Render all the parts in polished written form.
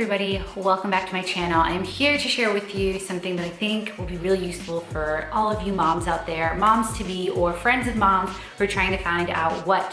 everybody, welcome back to my channel. I'm here to share with you something that I think will be really useful for all of you moms out there, moms to be or friends of moms who are trying to find out what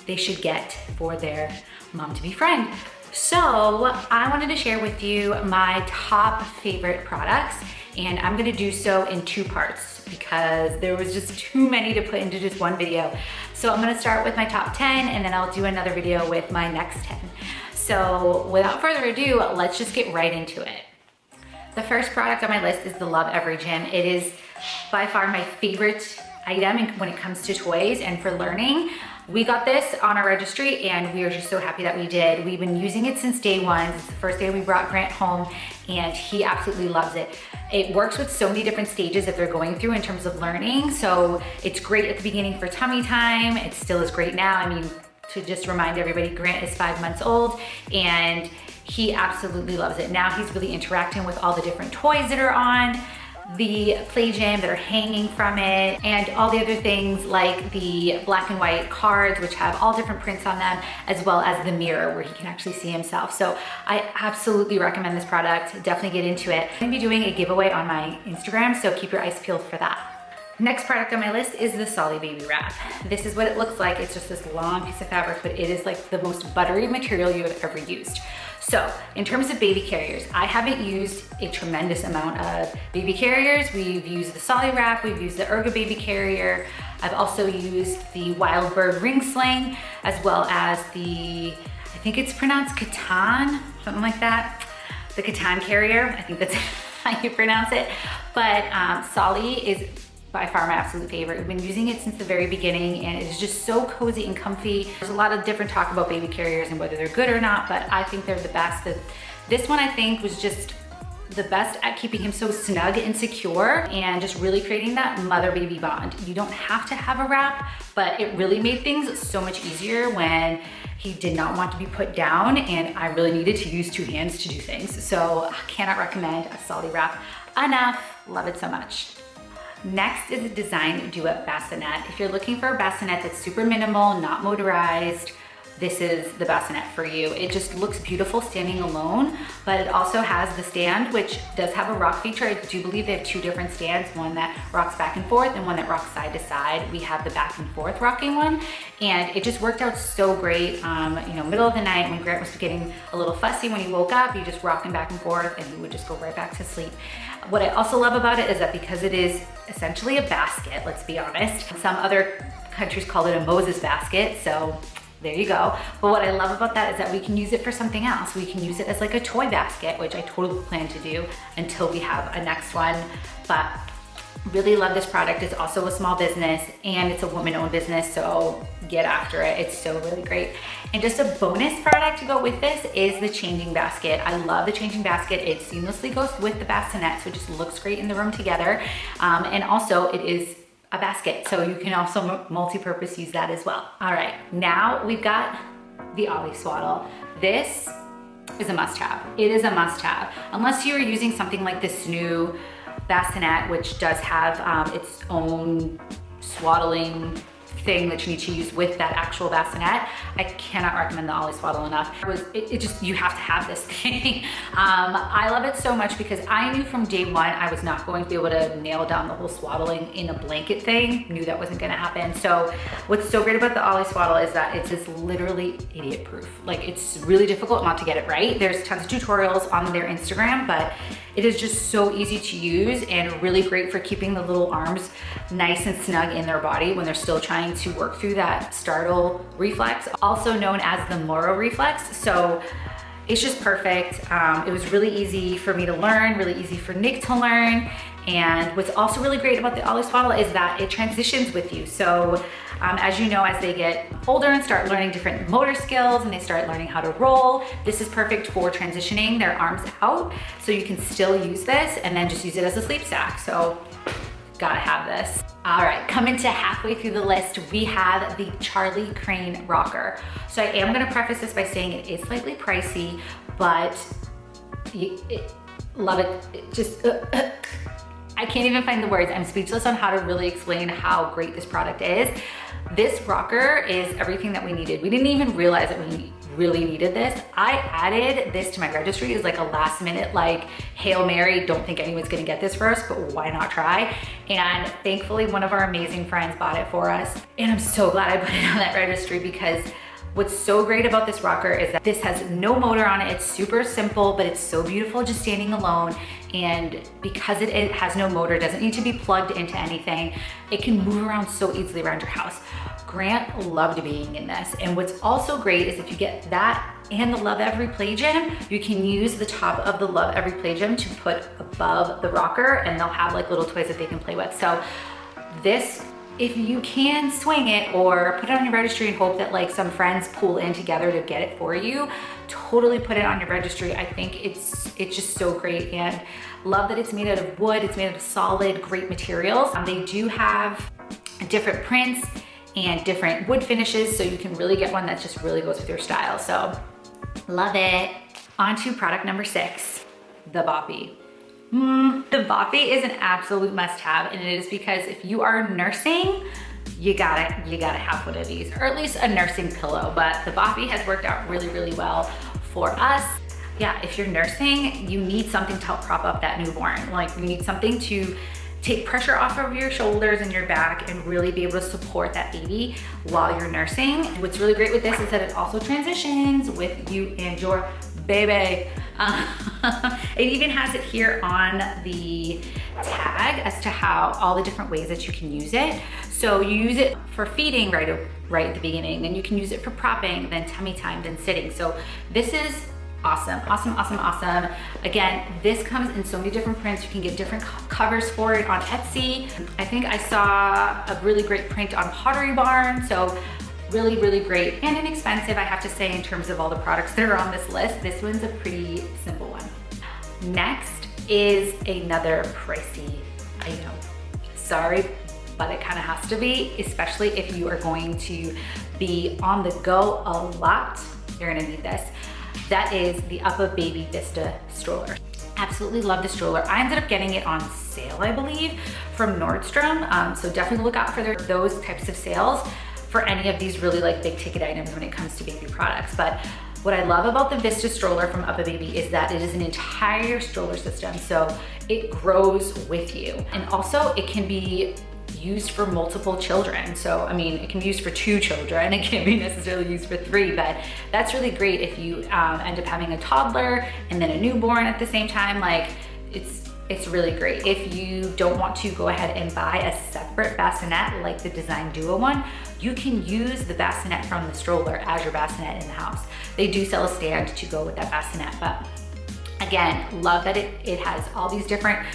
they should get for their mom to be friend. So I wanted to share with you my top favorite products, and I'm gonna do so in two parts because there was just too many to put into just one video. So I'm gonna start with my top 10 and then I'll do another video with my next 10. So without further ado, let's just get right into it. The first product on my list is the LOVEVERY gym. It is by far my favorite item when it comes to toys and for learning. We got this on our registry and we are just so happy that we did. We've been using it since day one. It's the first day we brought Grant home and he absolutely loves it. It works with so many different stages that they're going through in terms of learning. So it's great at the beginning for tummy time. It still is great now. I mean, to just remind everybody, Grant is 5 months old and he absolutely loves it. Now he's really interacting with all the different toys that are on the play gym that are hanging from it, and all the other things like the black and white cards, which have all different prints on them, as well as the mirror where he can actually see himself. So I absolutely recommend this product. Definitely get into it. I'm gonna be doing a giveaway on my Instagram, so keep your eyes peeled for that. Next product on my list is the Solly Baby Wrap. This is what it looks like. It's just this long piece of fabric, but it is like the most buttery material you have ever used. So in terms of baby carriers, I haven't used a tremendous amount of baby carriers. We've used the Solly Wrap, we've used the Ergo Baby Carrier. I've also used the Wild Bird Ring Sling, as well as the, I think it's pronounced Catan, something like that. The Catan Carrier, I think that's how you pronounce it. But Solly is by far my absolute favorite. We've been using it since the very beginning and it's just so cozy and comfy. There's a lot of different talk about baby carriers and whether they're good or not, but I think they're the best. This one I think was just the best at keeping him so snug and secure and just really creating that mother-baby bond. You don't have to have a wrap, but it really made things so much easier when he did not want to be put down and I really needed to use two hands to do things. So I cannot recommend a Solly Wrap enough. Love it so much. Next is a Design Do-It bassinet. If you're looking for a bassinet that's super minimal, not motorized, this is the bassinet for you. It just looks beautiful standing alone, but it also has the stand, which does have a rock feature. I do believe they have two different stands, one that rocks back and forth and one that rocks side to side. We have the back and forth rocking one, and it just worked out so great. You know, middle of the night when Grant was getting a little fussy when he woke up, you just rock him back and forth and he would just go right back to sleep. What I also love about it is that because it is essentially a basket, let's be honest. Some other countries call it a Moses basket, so there you go. But what I love about that is that we can use it for something else. We can use it as like a toy basket, which I totally plan to do until we have a next one. But really love this product. It's also a small business and it's a woman-owned business, so get after it. It's so really great. And just a bonus product to go with this is the changing basket. I love the changing basket. It seamlessly goes with the bassinet, so it just looks great in the room together. And also it is a basket, so you can also multi-purpose use that as well. All right, now we've got the Ollie Swaddle. This is a must-have. It is a must-have. Unless you're using something like this new bassinet, which does have its own swaddling thing that you need to use with that actual bassinet. I cannot recommend the Ollie Swaddle enough. It just, you have to have this thing. I love it so much because I knew from day one I was not going to be able to nail down the whole swaddling in a blanket thing. Knew that wasn't gonna happen. So what's so great about the Ollie Swaddle is that it's just literally idiot proof. Like, it's really difficult not to get it right. There's tons of tutorials on their Instagram, but it is just so easy to use and really great for keeping the little arms nice and snug in their body when they're still trying to work through that startle reflex, also known as the Moro reflex. So it's just perfect. It was really easy for me to learn, really easy for Nick to learn. And what's also really great about the Ollie Swaddle is that it transitions with you. So as you know, as they get older and start learning different motor skills and they start learning how to roll, this is perfect for transitioning their arms out. So you can still use this and then just use it as a sleep sack. So gotta have this. All right, coming to halfway through the list, we have the Charlie Crane rocker. So I am gonna preface this by saying it is slightly pricey, but love it. I can't even find the words. I'm speechless on how to really explain how great this product is. This rocker is everything that we needed. We didn't even realize that we really needed this. I added this to my registry as like a last minute, like, Hail Mary, don't think anyone's gonna get this first, but why not try? And thankfully one of our amazing friends bought it for us. And I'm so glad I put it on that registry, because what's so great about this rocker is that this has no motor on it. It's super simple, but it's so beautiful just standing alone. And because it has no motor, doesn't need to be plugged into anything, it can move around so easily around your house. Grant loved being in this. And what's also great is if you get that and the LOVEVERY Play Gym, you can use the top of the LOVEVERY Play Gym to put above the rocker, and they'll have like little toys that they can play with. So this, if you can swing it or put it on your registry and hope that like some friends pool in together to get it for you, totally put it on your registry. I think it's just so great, and love that it's made out of wood. It's made out of solid, great materials. They do have different prints and different wood finishes, so you can really get one that just really goes with your style. So love it. On to product number 6, the Boppy. The Boppy is an absolute must-have, and it is because if you are nursing, you gotta have one of these, or at least a nursing pillow. But the Boppy has worked out really, really well for us. Yeah, if you're nursing, you need something to help prop up that newborn. Like, you need something to take pressure off of your shoulders and your back and really be able to support that baby while you're nursing. What's really great with this is that it also transitions with you and your baby. It even has it here on the tag as to how all the different ways that you can use it. So you use it for feeding right at the beginning, then you can use it for propping, then tummy time, then sitting. So this is awesome, awesome, awesome, awesome. Again, this comes in so many different prints. You can get different covers for it on Etsy. I think I saw a really great print on Pottery Barn. So really, really great and inexpensive, I have to say, in terms of all the products that are on this list. This one's a pretty simple one. Next is another pricey item. Sorry, but it kind of has to be, especially if you are going to be on the go a lot. You're gonna need this. That is the UpABaby Vista stroller. Absolutely love the stroller. I ended up getting it on sale, I believe, from Nordstrom. So definitely look out for those types of sales for any of these really like big ticket items when it comes to baby products. But what I love about the Vista stroller from UpABaby is that it is an entire stroller system. So it grows with you. And also it can be used for multiple children. So, I mean, it can be used for 2 children. It can't be necessarily used for 3, but that's really great if you end up having a toddler and then a newborn at the same time. Like, it's really great. If you don't want to go ahead and buy a separate bassinet like the Design Duo one, you can use the bassinet from the stroller as your bassinet in the house. They do sell a stand to go with that bassinet, but again, love that it has all these different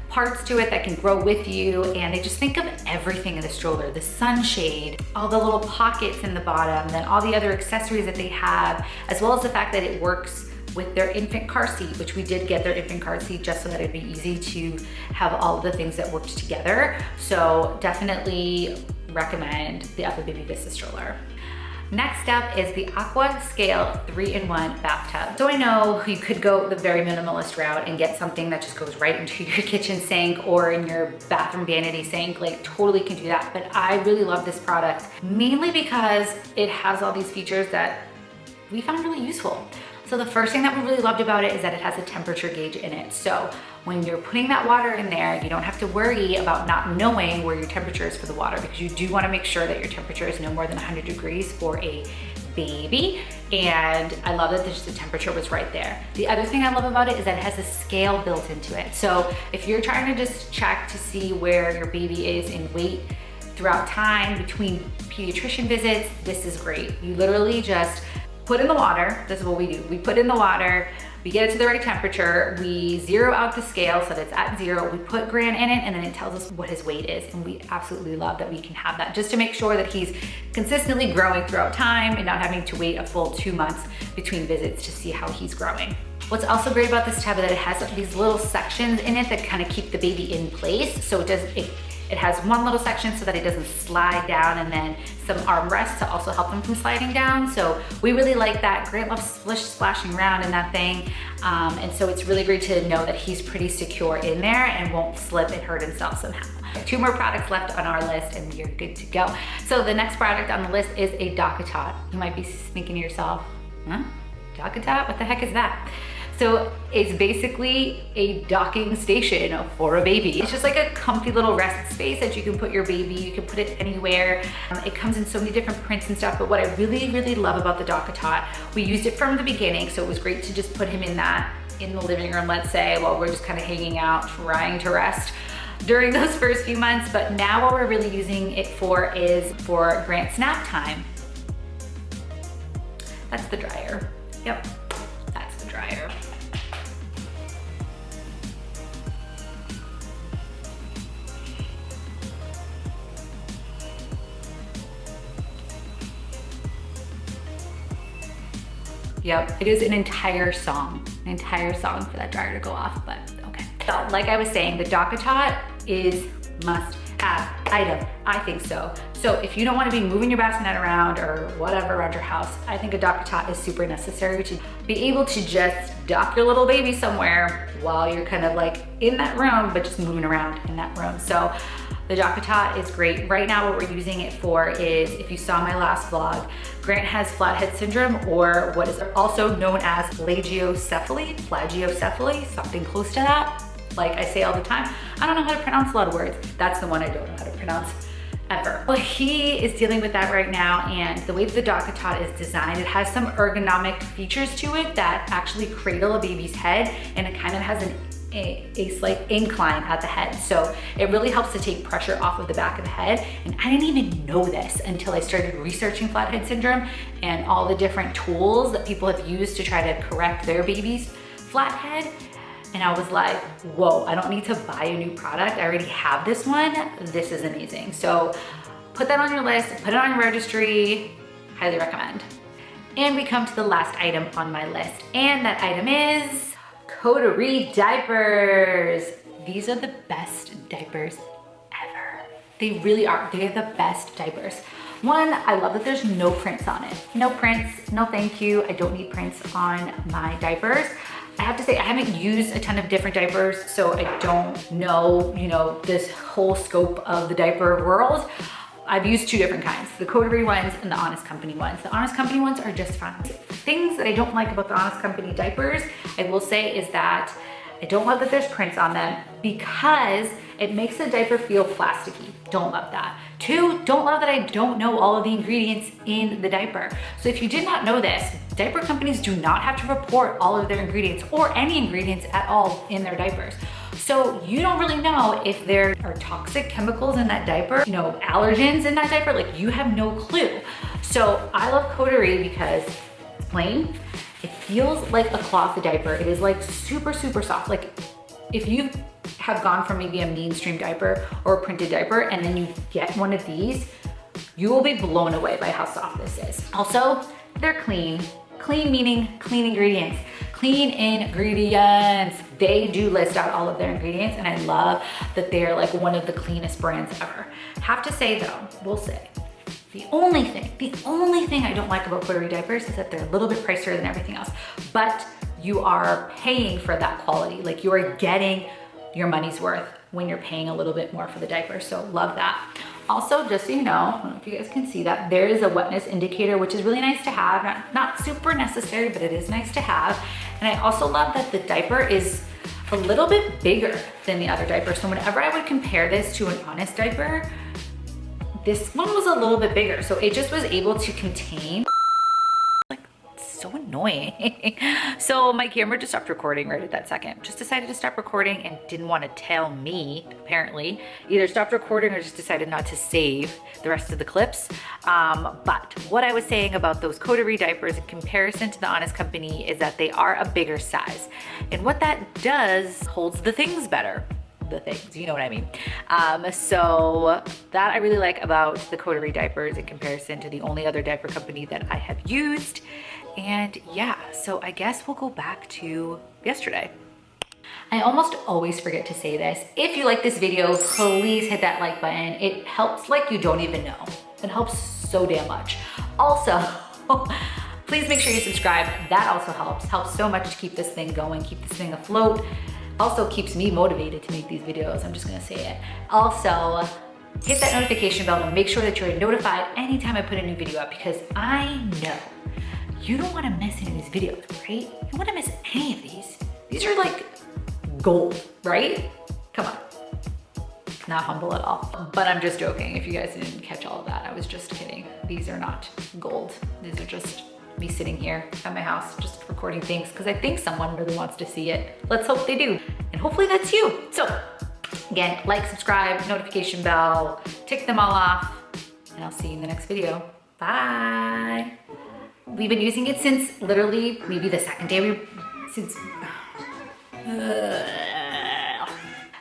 parts to it that can grow with you, and they just think of everything in the stroller, the sunshade, all the little pockets in the bottom, then all the other accessories that they have, as well as the fact that it works with their infant car seat, which we did get their infant car seat just so that it'd be easy to have all of the things that worked together. So definitely recommend the UpABaby Vista stroller. Next up is the Aqua Scale 3-in-1 bathtub. So I know you could go the very minimalist route and get something that just goes right into your kitchen sink or in your bathroom vanity sink, like totally can do that. But I really love this product, mainly because it has all these features that we found really useful. So the first thing that we really loved about it is that it has a temperature gauge in it. So when you're putting that water in there, you don't have to worry about not knowing where your temperature is for the water, because you do want to make sure that your temperature is no more than 100 degrees for a baby. And I love that the temperature was right there. The other thing I love about it is that it has a scale built into it. So if you're trying to just check to see where your baby is in weight throughout time between pediatrician visits, this is great. You literally just put in the water. This is what we do. We put in the water, we get it to the right temperature, we zero out the scale so that it's at 0, we put Grant in it, and then it tells us what his weight is. And we absolutely love that we can have that just to make sure that he's consistently growing throughout time and not having to wait a full 2 months between visits to see how he's growing. What's also great about this tub is that it has these little sections in it that kind of keep the baby in place. So it has one little section so that it doesn't slide down, and then some armrests to also help them from sliding down. So we really like that. Grant loves splashing around in that thing. And so it's really great to know that he's pretty secure in there and won't slip and hurt himself somehow. 2 more products left on our list and you're good to go. So the next product on the list is a Dockatot. You might be thinking to yourself, Huh? Dockatot? What the heck is that? So it's basically a docking station for a baby. It's just like a comfy little rest space that you can put your baby. You can put it anywhere. It comes in so many different prints and stuff, but what I really, really love about the Dockatot, we used it from the beginning, so it was great to just put him in the living room, let's say, while we're just kind of hanging out, trying to rest during those first few months. But now what we're really using it for is for Grant's nap time. That's the dryer. Yep, that's the dryer. Yep, it is an entire song for that dryer to go off, but okay. So like I was saying, the Dockatot is must have item, I think so. So if you don't want to be moving your bassinet around or whatever around your house, I think a Dockatot is super necessary to be able to just dock your little baby somewhere while you're kind of like in that room, but just moving around in that room. So the Dockatot is great. Right now what we're using it for is, if you saw my last vlog, Grant has flathead syndrome, or what is also known as plagiocephaly, something close to that. Like I say all the time, I don't know how to pronounce a lot of words. That's the one I don't know how to pronounce ever. Well, he is dealing with that right now, and the way that the Dockatot is designed, it has some ergonomic features to it that actually cradle a baby's head, and it kind of has a slight incline at the head. So it really helps to take pressure off of the back of the head. And I didn't even know this until I started researching flathead syndrome and all the different tools that people have used to try to correct their baby's flathead. And I was like, whoa, I don't need to buy a new product. I already have this one. This is amazing. So put that on your list, put it on your registry, highly recommend. And we come to the last item on my list, and that item is Coterie diapers. These are the best diapers ever. They really are. They are the best diapers. One, I love that there's no prints on it. No prints, no thank you. I don't need prints on my diapers. I have to say, I haven't used a ton of different diapers, so I don't know, this whole scope of the diaper world. I've used two different kinds, the Coterie ones and the Honest Company ones. The Honest Company ones are just fun. Things that I don't like about the Honest Company diapers, I will say, is that I don't love that there's prints on them because it makes the diaper feel plasticky. Don't love that. Two, don't love that I don't know all of the ingredients in the diaper. So if you did not know this, diaper companies do not have to report all of their ingredients or any ingredients at all in their diapers. So you don't really know if there are toxic chemicals in that diaper, allergens in that diaper, like you have no clue. So I love Coterie because it's plain. It feels like a cloth diaper. It is like super, super soft. Like if you have gone from maybe a mainstream diaper or a printed diaper and then you get one of these, you will be blown away by how soft this is. Also, they're clean. Clean meaning clean ingredients. Clean ingredients. They do list out all of their ingredients, and I love that they're like one of the cleanest brands ever. Have to say though, we'll say, the only thing I don't like about Coterie diapers is that they're a little bit pricier than everything else, but you are paying for that quality. Like you are getting your money's worth when you're paying a little bit more for the diaper, so love that. Also, just so you know, I don't know if you guys can see that, there is a wetness indicator, which is really nice to have. Not super necessary, but it is nice to have. And I also love that the diaper is a little bit bigger than the other diapers. So whenever I would compare this to an Honest diaper, this one was a little bit bigger. So it just was able to contain, so annoying. So my camera just stopped recording right at that second. Just decided to stop recording and didn't want to tell me, apparently. Either stopped recording or just decided not to save the rest of the clips. But what I was saying about those Coterie diapers in comparison to the Honest Company is that they are a bigger size. And what that does, holds the things better. The things, you know what I mean. So that I really like about the Coterie diapers in comparison to the only other diaper company that I have used. And yeah, so I guess we'll go back to yesterday. I almost always forget to say this. If you like this video, please hit that like button. It helps like you don't even know. It helps so damn much. Also, please make sure you subscribe. That also helps so much to keep this thing going, keep this thing afloat. Also keeps me motivated to make these videos. I'm just gonna say it. Also, hit that notification bell and make sure that you're notified anytime I put a new video up, because I know You don't wanna miss any of these videos, right? You don't wanna miss any of these. These are like gold, right? Come on. Not humble at all. But I'm just joking. If you guys didn't catch all of that, I was just kidding. These are not gold. These are just me sitting here at my house, just recording things because I think someone really wants to see it. Let's hope they do. And hopefully that's you. So again, like, subscribe, notification bell, tick them all off, and I'll see you in the next video. Bye. We've been using it since literally maybe the second day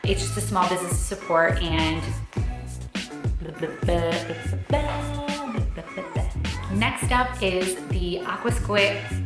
it's just a small business support and next up is the Aqua Square.